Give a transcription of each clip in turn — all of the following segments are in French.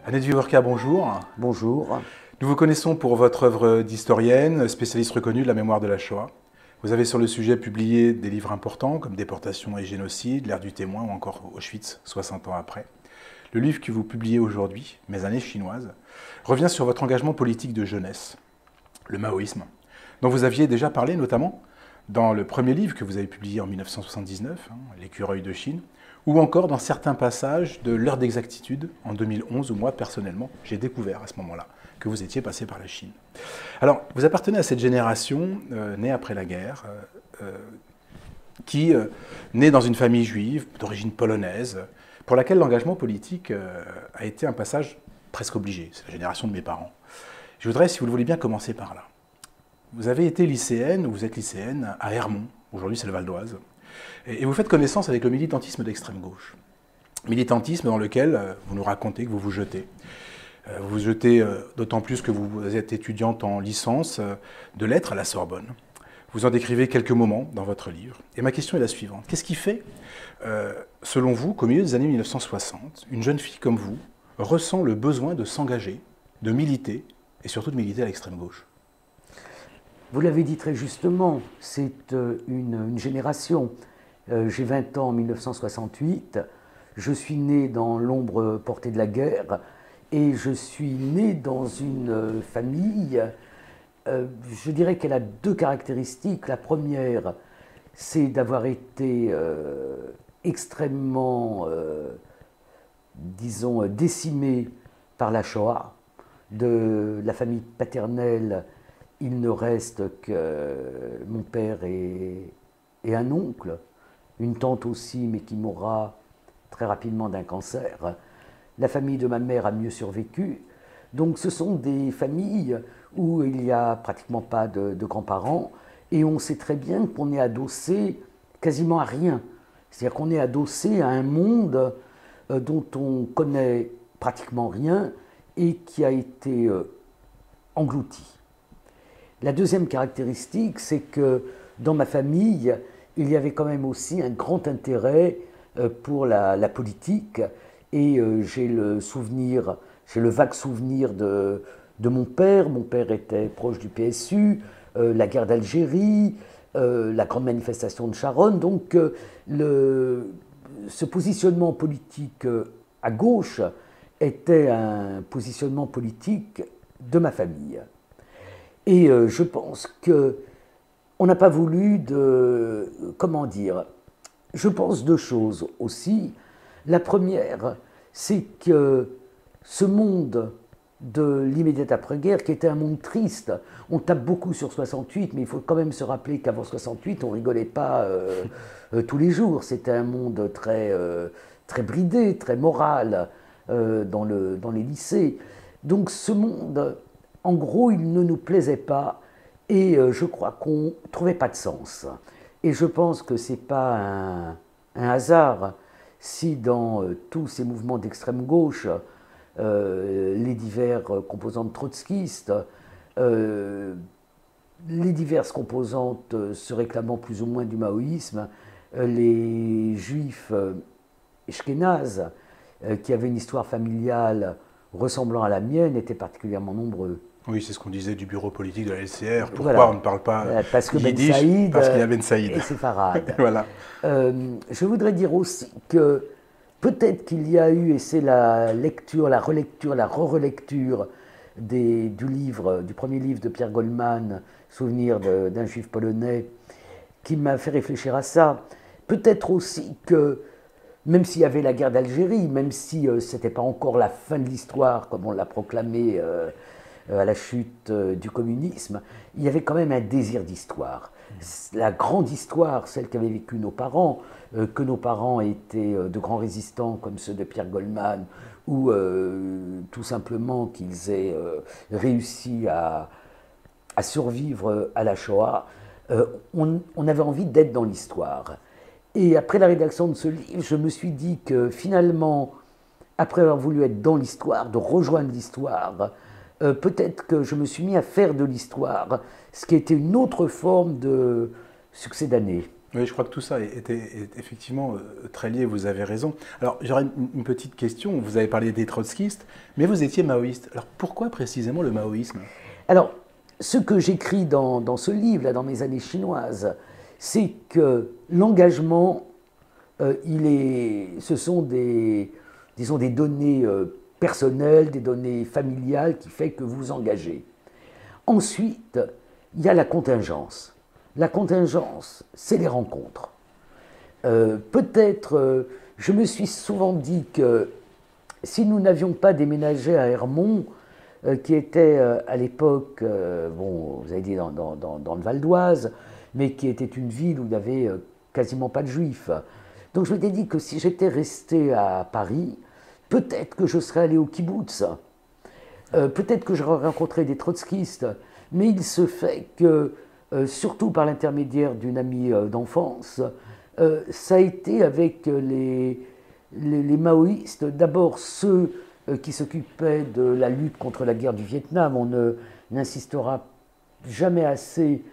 Annette Vivorca, bonjour. Bonjour. Nous vous connaissons pour votre œuvre d'historienne, spécialiste reconnue de la mémoire de la Shoah. Vous avez sur le sujet publié des livres importants comme Déportation et génocide, L'ère du témoin ou encore Auschwitz, 60 ans après. Le livre que vous publiez aujourd'hui, Mes années chinoises, revient sur votre engagement politique de jeunesse, le maoïsme, dont vous aviez déjà parlé notamment dans le premier livre que vous avez publié en 1979, L'écureuil de Chine, ou encore dans certains passages de L'heure d'exactitude en 2011, où moi, personnellement, j'ai découvert à ce moment-là que vous étiez passé par la Chine. Alors, vous appartenez à cette génération née après la guerre, qui naît dans une famille juive d'origine polonaise, pour laquelle l'engagement politique a été un passage presque obligé. C'est la génération de mes parents. Je voudrais, si vous le voulez bien, commencer par là. Vous avez été lycéenne, ou vous êtes lycéenne, à Hermont, aujourd'hui c'est le Val d'Oise, et vous faites connaissance avec le militantisme d'extrême gauche. Militantisme dans lequel vous nous racontez que vous vous jetez. Vous vous jetez d'autant plus que vous êtes étudiante en licence de lettres à la Sorbonne. Vous en décrivez quelques moments dans votre livre. Et ma question est la suivante. Qu'est-ce qui fait, selon vous, qu'au milieu des années 1960, une jeune fille comme vous ressent le besoin de s'engager, de militer, et surtout de militer à l'extrême gauche? Vous l'avez dit très justement, c'est une génération. J'ai 20 ans en 1968, je suis né dans l'ombre portée de la guerre et je suis né dans une famille, je dirais qu'elle a deux caractéristiques. La première, c'est d'avoir été extrêmement, disons, décimée par la Shoah. De la famille paternelle, il ne reste que mon père et un oncle, une tante aussi, mais qui mourra très rapidement d'un cancer. La famille de ma mère a mieux survécu. Donc ce sont des familles où il n'y a pratiquement pas de grands-parents et on sait très bien qu'on est adossé quasiment à rien. C'est-à-dire qu'on est adossé à un monde dont on connaît pratiquement rien et qui a été englouti. La deuxième caractéristique, c'est que dans ma famille, il y avait quand même aussi un grand intérêt pour la politique. Et j'ai le vague souvenir de mon père. Mon père était proche du PSU, la guerre d'Algérie, la grande manifestation de Charonne. Donc ce positionnement politique à gauche était un positionnement politique de ma famille. Et je pense qu'on n'a pas voulu de... Comment dire? Je pense deux choses aussi. La première, c'est que ce monde de l'immédiate après-guerre, qui était un monde triste, on tape beaucoup sur 68, mais il faut quand même se rappeler qu'avant 68, on ne rigolait pas tous les jours. C'était un monde très bridé, très moral dans les lycées. Donc ce monde... En gros, il ne nous plaisait pas et je crois qu'on ne trouvait pas de sens. Et je pense que ce n'est pas un hasard si dans tous ces mouvements d'extrême gauche, les divers composantes trotskistes, les diverses composantes se réclamant plus ou moins du maoïsme, les juifs ashkénazes qui avaient une histoire familiale ressemblant à la mienne étaient particulièrement nombreux. Oui, c'est ce qu'on disait du bureau politique de la LCR. Pourquoi voilà. On ne parle pas parce que yiddish? Ben Saïd, parce qu'il y a Ben Saïd. Et c'est Farad. Voilà. Je voudrais dire aussi que peut-être qu'il y a eu, et c'est la lecture, la relecture, la re-relecture du premier livre de Pierre Goldman, Souvenir d'un juif polonais, qui m'a fait réfléchir à ça. Peut-être aussi que, même s'il y avait la guerre d'Algérie, même si ce n'était pas encore la fin de l'histoire, comme on l'a proclamé à la chute du communisme, il y avait quand même un désir d'histoire. La grande histoire, celle qu'avaient vécu nos parents, que nos parents étaient de grands résistants comme ceux de Pierre Goldman, ou tout simplement qu'ils aient réussi à survivre à la Shoah, on avait envie d'être dans l'histoire. Et après la rédaction de ce livre, je me suis dit que finalement, après avoir voulu être dans l'histoire, de rejoindre l'histoire, peut-être que je me suis mis à faire de l'histoire, ce qui était une autre forme de succédané. Oui, je crois que tout ça est effectivement très lié, vous avez raison. Alors, j'aurais une petite question. Vous avez parlé des trotskistes, mais vous étiez maoïste. Alors, pourquoi précisément le maoïsme? Alors, ce que j'écris dans ce livre, là, dans mes années chinoises, c'est que l'engagement, ce sont disons, des données personnelles, des données familiales qui fait que vous vous engagez. Ensuite, il y a la contingence. La contingence, c'est les rencontres. Peut-être, je me suis souvent dit que si nous n'avions pas déménagé à Hermont, qui était à l'époque, bon, vous avez dit dans le Val d'Oise, mais qui était une ville où il n'y avait quasiment pas de juifs. Donc je m'étais dit que si j'étais resté à Paris, peut-être que je serais allé au kibbutz, peut-être que j'aurais rencontré des trotskistes, mais il se fait que, surtout par l'intermédiaire d'une amie d'enfance, ça a été avec les maoïstes, d'abord ceux qui s'occupaient de la lutte contre la guerre du Vietnam. On n'insistera jamais assez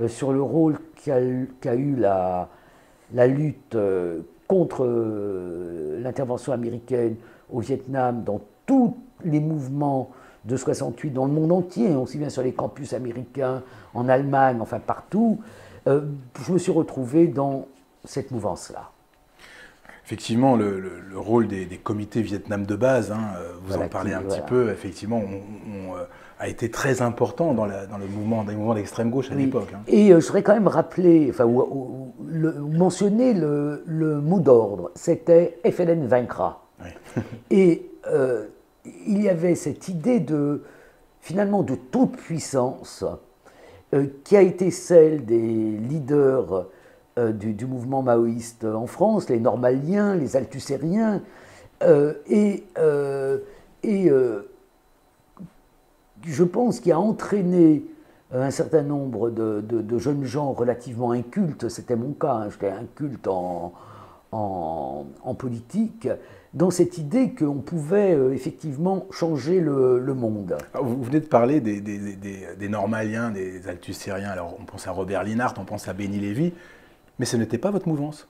sur le rôle qu'a eu la lutte contre l'intervention américaine au Vietnam dans tous les mouvements de 68 dans le monde entier, aussi bien sur les campus américains, en Allemagne, enfin partout. Je me suis retrouvé dans cette mouvance-là. Effectivement, le rôle des comités Vietnam de base, hein, vous Voilà, en parlez un voilà. petit peu, effectivement, a été très important dans le mouvement, des mouvements d'extrême gauche à Oui. l'époque. Hein. Et je voudrais quand même rappeler, enfin, mentionner le mot d'ordre, c'était FLN vaincra. Oui. Et il y avait cette idée finalement de toute puissance qui a été celle des leaders du mouvement maoïste en France, les normaliens, les althussériens, et je pense qu'il a entraîné un certain nombre de jeunes gens relativement incultes, c'était mon cas, hein, j'étais inculte en politique, dans cette idée qu'on pouvait effectivement changer le monde. Alors, vous venez de parler des normaliens, des althussériens, alors on pense à Robert Linhart, on pense à Béni Lévy, mais ce n'était pas votre mouvance.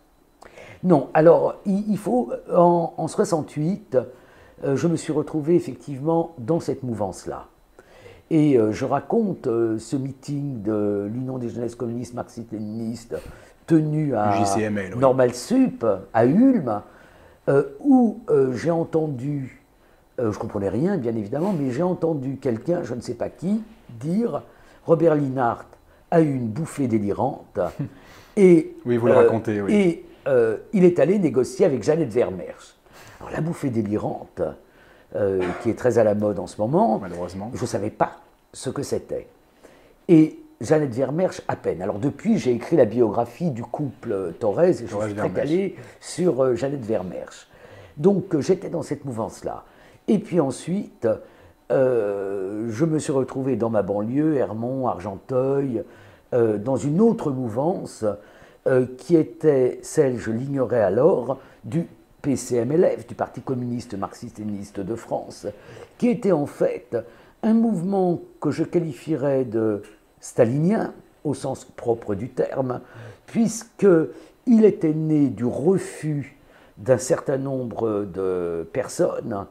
Non, alors il faut, en 68, je me suis retrouvé effectivement dans cette mouvance-là. Et je raconte ce meeting de l'Union des jeunesses communistes marxistes-léninistes tenu à UJCML, oui. Normal Sup, à Ulm, où j'ai entendu, je ne comprenais rien bien évidemment, mais j'ai entendu quelqu'un, je ne sais pas qui, dire Robert Linhart a eu une bouffée délirante et, Oui, vous le racontez, oui. et il est allé négocier avec Jeannette Vermeersch. Alors la bouffée délirante, qui est très à la mode en ce moment, Malheureusement. je ne savais pas ce que c'était. Et Jeannette Vermeersch, à peine. Alors depuis, j'ai écrit la biographie du couple Thorez et je suis très calé sur Jeannette Vermeersch. Donc j'étais dans cette mouvance-là. Et puis ensuite, je me suis retrouvé dans ma banlieue, Hermont, Argenteuil, dans une autre mouvance qui était celle, je l'ignorais alors, du PCMLF, du Parti communiste marxiste-léniniste de France, qui était en fait un mouvement que je qualifierais de stalinien, au sens propre du terme, puisqu'il était né du refus d'un certain nombre de personnes,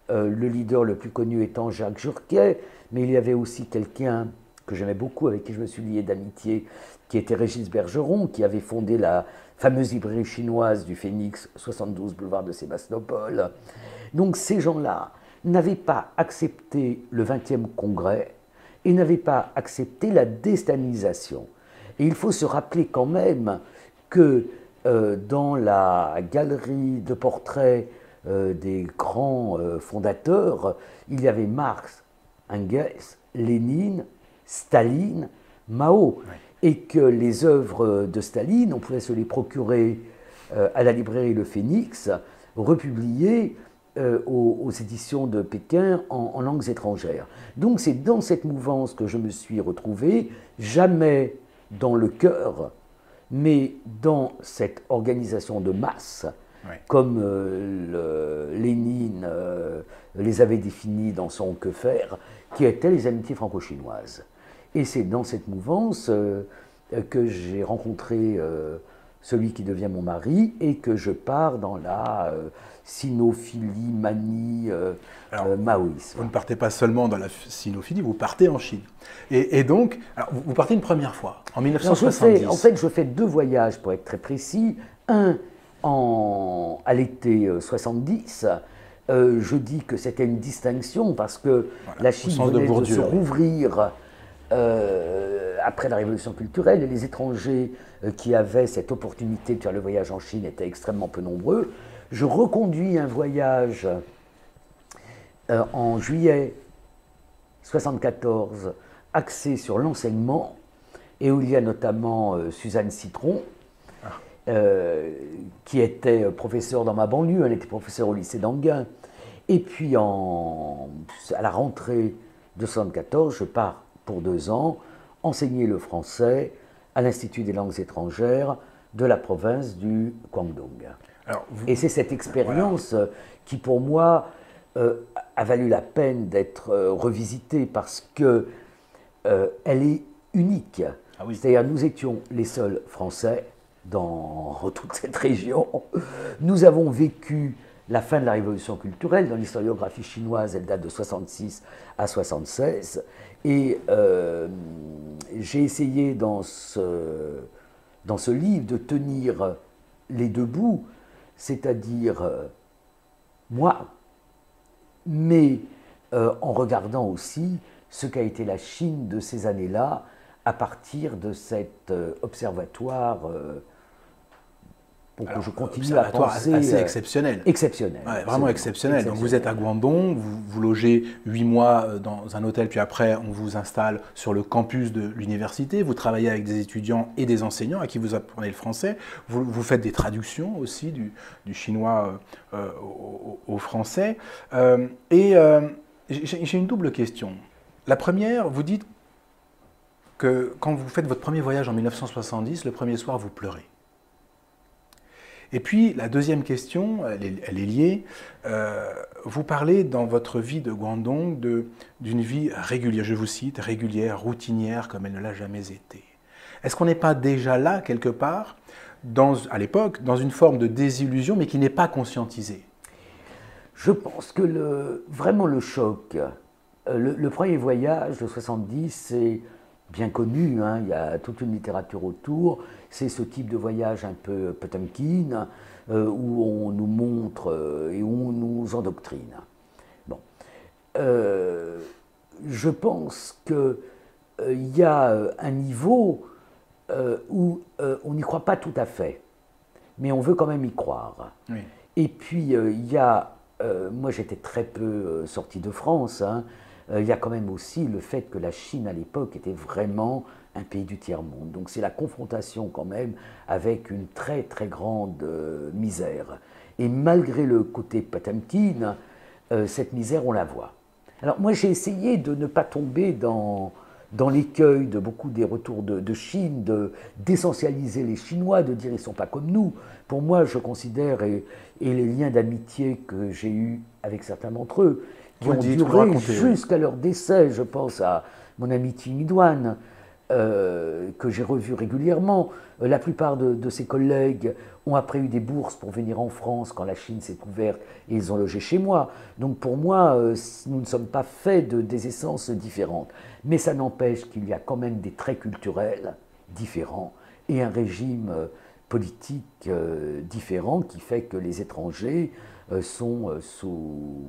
le leader le plus connu étant Jacques Jurquet, mais il y avait aussi quelqu'un que j'aimais beaucoup, avec qui je me suis lié d'amitié, qui était Régis Bergeron, qui avait fondé la fameuse librairie chinoise du Phénix, 72 boulevard de Sébastopol. Donc ces gens-là n'avaient pas accepté le 20e congrès et n'avaient pas accepté la déstalinisation. Et il faut se rappeler quand même que dans la galerie de portraits des grands fondateurs, il y avait Marx, Engels, Lénine, Staline, Mao. Oui. Et que les œuvres de Staline, on pouvait se les procurer à la librairie Le Phénix, republiées aux éditions de Pékin en langues étrangères. Donc c'est dans cette mouvance que je me suis retrouvé, jamais dans le cœur, mais dans cette organisation de masse, oui. Comme Lénine les avait définis dans son Que faire, qui étaient les amitiés franco-chinoises. Et c'est dans cette mouvance que j'ai rencontré celui qui devient mon mari, et que je pars dans la sinophilie, manie, maoïsme. Vous ne partez pas seulement dans la sinophilie, vous partez en Chine. Et donc, alors, vous partez une première fois, en 1970. En fait, je fais 2 voyages, pour être très précis. Un à l'été 70. Je dis que c'était une distinction parce que voilà, la Chine venait de se rouvrir après la révolution culturelle, et les étrangers qui avaient cette opportunité de faire le voyage en Chine étaient extrêmement peu nombreux. Je reconduis un voyage en juillet 1974 axé sur l'enseignement, et où il y a notamment Suzanne Citron, qui était professeure dans ma banlieue. Elle était professeure au lycée d'Anguin. Et puis à la rentrée de 1974, je pars pour 2 ans enseigner le français à l'Institut des langues étrangères de la province du Guangdong. Et c'est cette expérience qui, pour moi, a valu la peine d'être revisitée parce que elle est unique. Ah oui. C'est-à-dire, nous étions les seuls Français dans toute cette région. Nous avons vécu la fin de la révolution culturelle. Dans l'historiographie chinoise, elle date de 66 à 76. Et j'ai essayé dans ce livre de tenir les 2 bouts, c'est-à-dire moi, mais en regardant aussi ce qu'a été la Chine de ces années-là à partir de cet observatoire pour que je continue à penser... assez exceptionnel. Exceptionnel. Ouais, vraiment exceptionnel. Donc vous êtes à Guangdong, vous logez 8 mois dans un hôtel, puis après on vous installe sur le campus de l'université, vous travaillez avec des étudiants et des enseignants à qui vous apprenez le français, vous faites des traductions aussi du chinois au français. J'ai une double question. La première, vous dites que quand vous faites votre premier voyage en 1970, le premier soir, vous pleurez. Et puis, la deuxième question, elle est liée. Vous parlez dans votre vie de Guangdong d'une vie régulière, je vous cite, régulière, routinière, comme elle ne l'a jamais été. Est-ce qu'on n'est pas déjà là, quelque part, à l'époque, dans une forme de désillusion, mais qui n'est pas conscientisée? Je pense que vraiment le choc, le premier voyage de 70, c'est bien connu, hein, il y a toute une littérature autour, c'est ce type de voyage un peu Potemkin, où on nous montre et où on nous endoctrine. Bon. Je pense qu'il y a un niveau où on n'y croit pas tout à fait, mais on veut quand même y croire. Oui. Et puis il y a, moi j'étais très peu sorti de France, hein, il y a quand même aussi le fait que la Chine à l'époque était vraiment un pays du tiers-monde. Donc c'est la confrontation quand même avec une très très grande misère. Et malgré le côté Potemkin, cette misère on la voit. Alors moi j'ai essayé de ne pas tomber dans l'écueil de beaucoup des retours de Chine, d'essentialiser les Chinois, de dire ils ne sont pas comme nous. Pour moi je considère, et les liens d'amitié que j'ai eus avec certains d'entre eux, qui ont duré jusqu'à leur décès. Je pense à mon ami Timmy Douane, que j'ai revu régulièrement. La plupart de ses collègues ont après eu des bourses pour venir en France quand la Chine s'est ouverte et ils ont logé chez moi. Donc pour moi, nous ne sommes pas faits des essences différentes. Mais ça n'empêche qu'il y a quand même des traits culturels différents et un régime politique différent qui fait que les étrangers sont sous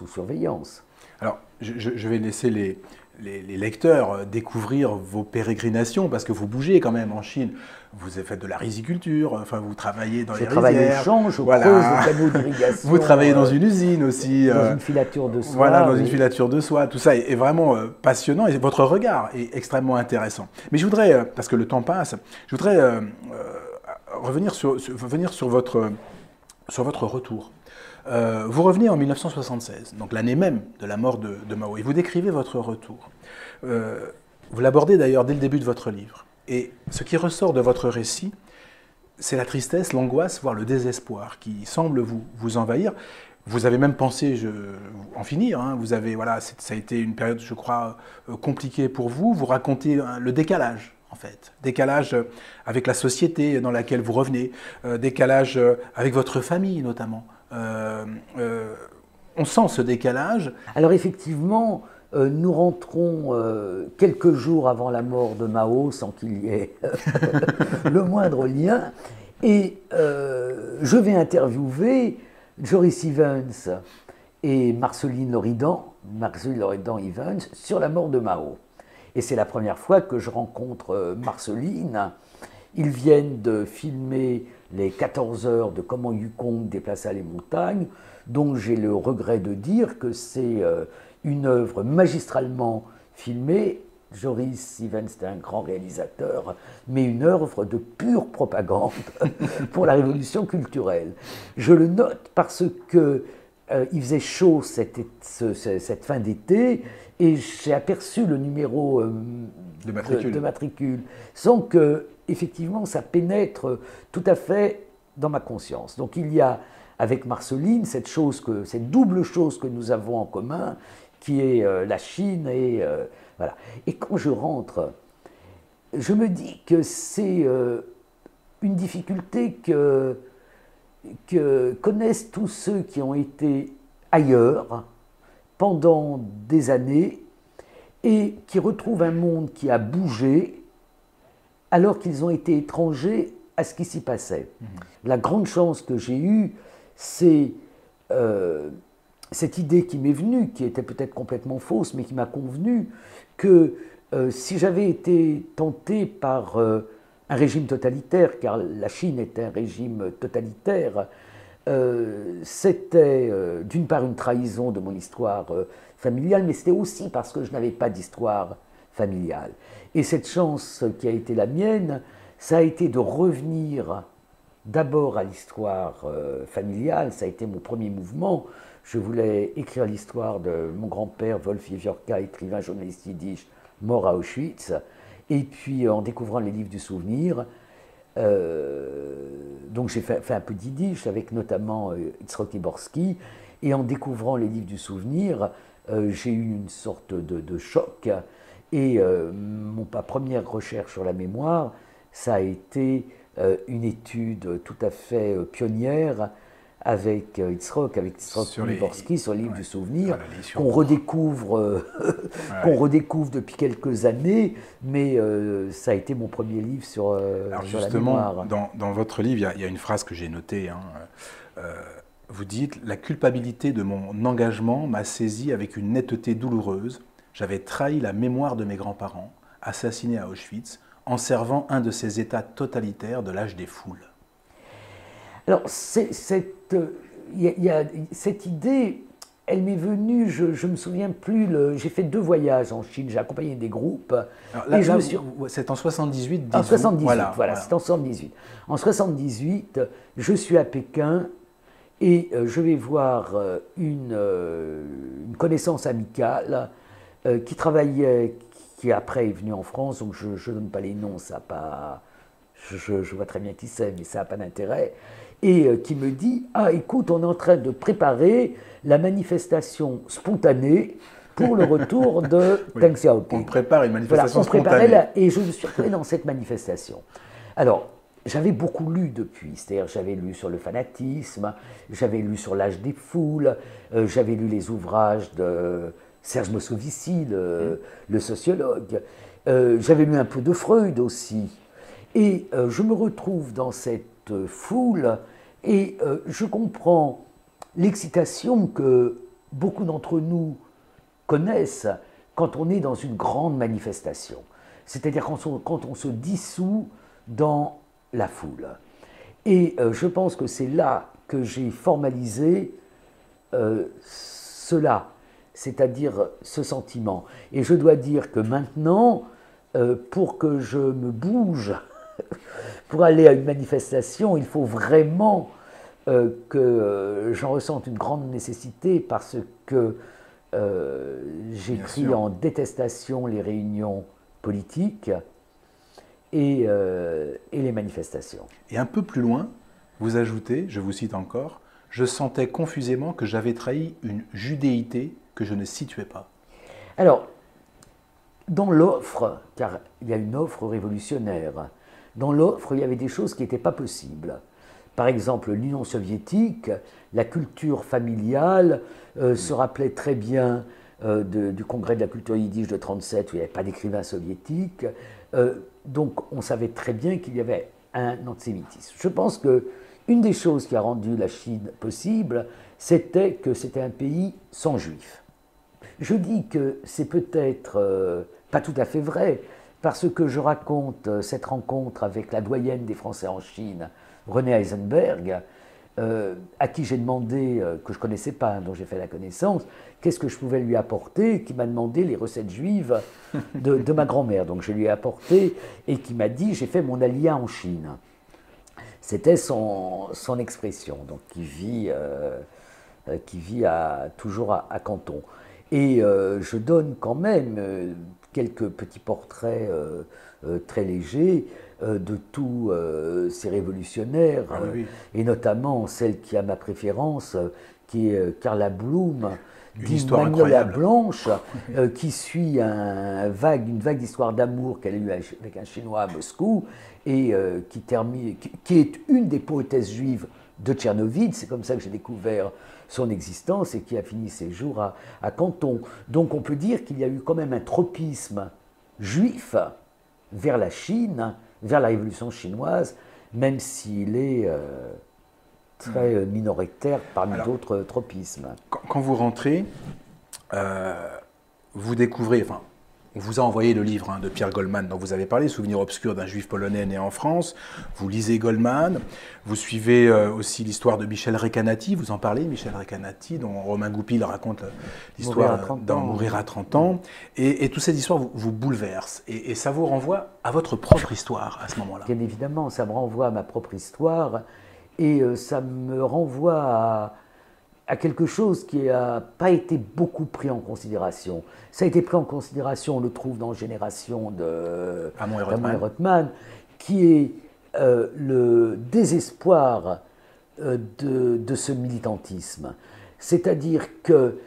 surveillance. Alors, je vais laisser les lecteurs découvrir vos pérégrinations, parce que vous bougez quand même en Chine. Vous avez fait de la riziculture, enfin vous travaillez dans les rizières. Je travaille au champ, je creuse le canaux d'irrigation. Vous travaillez dans une usine aussi. Dans une filature de soie. Voilà, dans une filature de soie. Tout ça est vraiment passionnant et votre regard est extrêmement intéressant. Mais je voudrais, parce que le temps passe, je voudrais revenir sur votre retour. Vous revenez en 1976, donc l'année même de la mort de Mao, et vous décrivez votre retour. Vous l'abordez d'ailleurs dès le début de votre livre. Et ce qui ressort de votre récit, c'est la tristesse, l'angoisse, voire le désespoir qui semble vous envahir. Vous avez même pensé en finir. Hein. Ça a été une période, je crois, compliquée pour vous. Vous racontez le décalage en fait. Décalage avec la société dans laquelle vous revenez, décalage avec votre famille notamment. On sent ce décalage. Alors effectivement, nous rentrons quelques jours avant la mort de Mao, sans qu'il y ait le moindre lien, et je vais interviewer Joris Ivens et Marceline Loridan Ivens sur la mort de Mao. Et c'est la première fois que je rencontre Marceline. Ils viennent de filmer les 14 heures de Comment Yukong déplaça les montagnes, dont j'ai le regret de dire que c'est une œuvre magistralement filmée. Joris Ivens était un grand réalisateur, mais une œuvre de pure propagande pour la révolution culturelle. Je le note parce que il faisait chaud cette fin d'été et j'ai aperçu le numéro de matricule sans que, effectivement, ça pénètre tout à fait dans ma conscience. Donc il y a avec Marceline cette double chose que nous avons en commun, qui est la Chine et voilà. Et quand je rentre, je me dis que c'est une difficulté que connaissent tous ceux qui ont été ailleurs pendant des années et qui retrouvent un monde qui a bougé alors qu'ils ont été étrangers à ce qui s'y passait. La grande chance que j'ai eue, c'est cette idée qui m'est venue, qui était peut-être complètement fausse, mais qui m'a convenu, que si j'avais été tenté par un régime totalitaire, car la Chine était un régime totalitaire, c'était d'une part une trahison de mon histoire familiale, mais c'était aussi parce que je n'avais pas d'histoire familiale. Et cette chance qui a été la mienne, ça a été de revenir d'abord à l'histoire familiale, ça a été mon premier mouvement. Je voulais écrire l'histoire de mon grand-père, Wolf Jewiorka, écrivain, journaliste yiddish, mort à Auschwitz. Et puis, en découvrant les livres du souvenir, donc j'ai fait un peu d'yiddish avec notamment Yitzhak Tiborski. Et en découvrant les livres du souvenir, j'ai eu une sorte de choc. Et ma première recherche sur la mémoire, ça a été une étude tout à fait pionnière avec Yitzhak Tiborski sur le livre du souvenir, qu'on redécouvre, depuis quelques années, mais ça a été mon premier livre sur la mémoire. Dans votre livre, il y a une phrase que j'ai notée. Vous dites « La culpabilité de mon engagement m'a saisi avec une netteté douloureuse. J'avais trahi la mémoire de mes grands-parents, assassinés à Auschwitz, en servant un de ces états totalitaires de l'âge des foules. » Alors, cette idée, elle m'est venue, je ne me souviens plus, j'ai fait 2 voyages en Chine, j'ai accompagné des groupes. C'est en 78, en 78, voilà. C'est en 78. En 78, je suis à Pékin et je vais voir une connaissance amicale qui travaillait, qui après est venue en France, donc je ne donne pas les noms, ça n'a pas... Je vois très bien qui c'est, mais ça n'a pas d'intérêt. Et qui me dit « Ah, écoute, on est en train de préparer la manifestation spontanée pour le retour de Deng Xiaoping. » On prépare une manifestation spontanée. Et je me suis retrouvé dans cette manifestation. Alors, j'avais beaucoup lu depuis, c'est-à-dire j'avais lu sur le fanatisme, j'avais lu sur l'âge des foules, j'avais lu les ouvrages de Serge Moscovici, le sociologue, j'avais lu un peu de Freud aussi. Et je me retrouve dans cette foule et je comprends l'excitation que beaucoup d'entre nous connaissent quand on est dans une grande manifestation. C'est-à-dire quand on se dissout dans la foule. Et je pense que c'est là que j'ai formalisé cela, c'est-à-dire ce sentiment. Et je dois dire que maintenant, pour que je me bouge, pour aller à une manifestation, il faut vraiment que j'en ressente une grande nécessité parce que j'écris en détestation les réunions politiques et les manifestations. Et un peu plus loin, vous ajoutez, je vous cite encore, « Je sentais confusément que j'avais trahi une judéité que je ne situais pas. » Alors, dans l'offre, car il y a une offre révolutionnaire, dans l'offre, il y avait des choses qui n'étaient pas possibles. Par exemple, l'Union soviétique, la culture familiale se rappelait très bien du congrès de la culture yiddish de 1937, où il n'y avait pas d'écrivain soviétique. Donc on savait très bien qu'il y avait un antisémitisme. Je pense qu'une des choses qui a rendu la Chine possible, c'était que c'était un pays sans juifs. Je dis que c'est peut-être pas tout à fait vrai, parce que je raconte cette rencontre avec la doyenne des Français en Chine, René Heisenberg, à qui j'ai demandé, que je ne connaissais pas, dont j'ai fait la connaissance, qu'est-ce que je pouvais lui apporter, qui m'a demandé les recettes juives de ma grand-mère. Donc je lui ai apporté, et qui m'a dit, j'ai fait mon alia en Chine. C'était son expression, donc qui vit toujours à Canton. Et je donne quand même quelques petits portraits très légers de tous ces révolutionnaires, oui. et notamment celle qui a ma préférence, qui est Carla Bloom, Une Magnolia incroyable. Blanche, qui suit une vague d'histoire d'amour qu'elle a eue avec un Chinois à Moscou, et qui est une des poétesses juives de Tchernobyl. C'est comme ça que j'ai découvert son existence, et qui a fini ses jours à Canton. Donc on peut dire qu'il y a eu quand même un tropisme juif vers la Chine, vers la révolution chinoise, même s'il est très minoritaire parmi d'autres tropismes. Quand vous rentrez, vous découvrez, enfin, on vous a envoyé le livre de Pierre Goldman dont vous avez parlé, Souvenirs obscurs d'un juif polonais né en France. Vous lisez Goldman, vous suivez aussi l'histoire de Michel Recanati, vous en parlez, Michel Recanati, dont Romain Goupil raconte l'histoire dans Mourir à 30 ans. Et toute cette histoire vous bouleverse. Et ça vous renvoie à votre propre histoire à ce moment-là. Bien évidemment, ça me renvoie à ma propre histoire, et ça me renvoie à quelque chose qui n'a pas été beaucoup pris en considération. Ça a été pris en considération, on le trouve dans Génération de Hamon et Rothman, qui est le désespoir de ce militantisme. C'est-à-dire que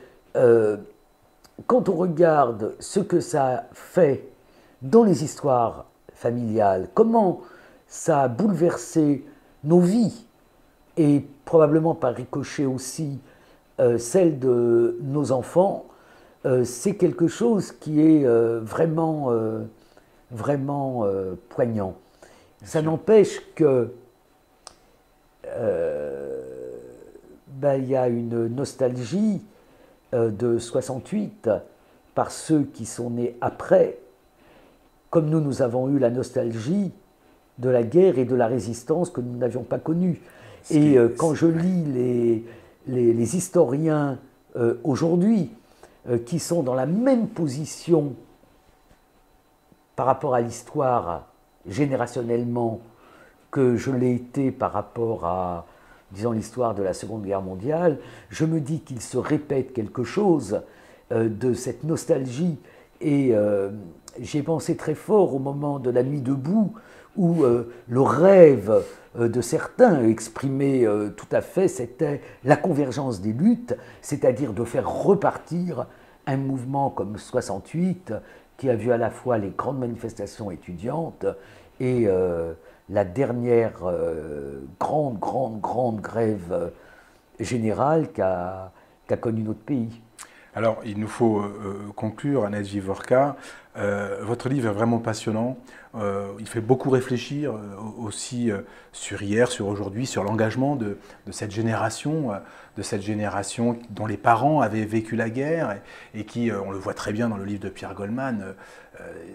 quand on regarde ce que ça fait dans les histoires familiales, comment ça a bouleversé nos vies, et probablement par ricochet aussi celle de nos enfants, c'est quelque chose qui est vraiment poignant. Ça n'empêche que il y a une nostalgie de 68 par ceux qui sont nés après, comme nous avons eu la nostalgie de la guerre et de la résistance que nous n'avions pas connue. Et quand je lis les historiens aujourd'hui, qui sont dans la même position par rapport à l'histoire générationnellement que je l'ai été par rapport à, disons, l'histoire de la Seconde Guerre mondiale, je me dis qu'il se répète quelque chose de cette nostalgie. Et j'ai pensé très fort au moment de la Nuit debout, où le rêve de certains exprimé tout à fait, c'était la convergence des luttes, c'est-à-dire de faire repartir un mouvement comme 68, qui a vu à la fois les grandes manifestations étudiantes et la dernière grande grève générale qu'a connue notre pays. Alors, il nous faut conclure, Annette Vivorka. Votre livre est vraiment passionnant. Il fait beaucoup réfléchir aussi sur hier, sur aujourd'hui, sur l'engagement de cette génération dont les parents avaient vécu la guerre et qui, on le voit très bien dans le livre de Pierre Goldman,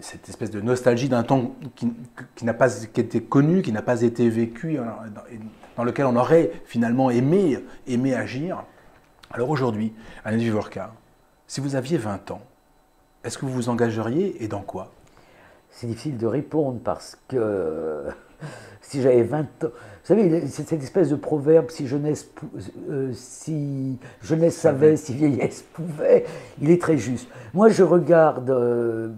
cette espèce de nostalgie d'un temps qui n'a pas été connu, qui n'a pas été vécu, dans lequel on aurait finalement aimé agir. Alors aujourd'hui, Annette Vivorka, si vous aviez 20 ans, est-ce que vous vous engageriez et dans quoi? C'est difficile de répondre parce que si j'avais 20 ans... Vous savez, c'est cette espèce de proverbe, si jeunesse savait, si vieillesse pouvait, il est très juste. Moi, je regarde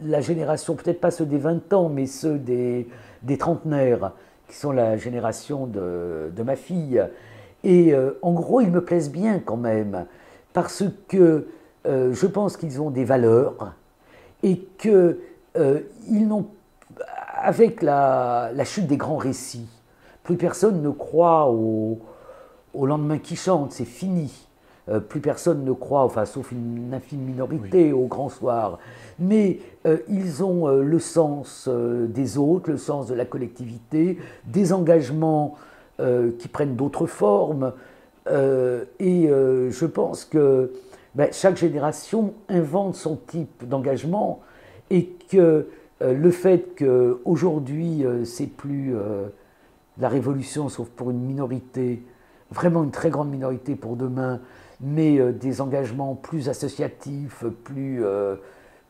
la génération, peut-être pas ceux des 20 ans, mais ceux des trentenaires, qui sont la génération de ma fille. Et en gros, ils me plaisent bien quand même, parce que je pense qu'ils ont des valeurs, et que ils n'ont, avec la chute des grands récits, plus personne ne croit au lendemain qui chante, c'est fini. Plus personne ne croit, enfin sauf une infime minorité, au grand soir. Mais ils ont le sens des autres, le sens de la collectivité, des engagements qui prennent d'autres formes. Je pense que chaque génération invente son type d'engagement et que le fait qu'aujourd'hui c'est plus la révolution, sauf pour une minorité, vraiment une très grande minorité pour demain, mais des engagements plus associatifs, plus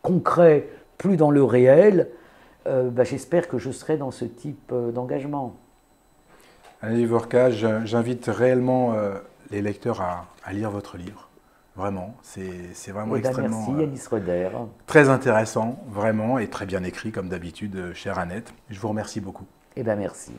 concrets, plus dans le réel, j'espère que je serai dans ce type d'engagement. Anne-Élie Vorka, j'invite réellement les lecteurs à lire votre livre. Vraiment, c'est vraiment extrêmement... Merci Alice Roeder. Très intéressant, vraiment, et très bien écrit, comme d'habitude, chère Annette. Je vous remercie beaucoup. Merci.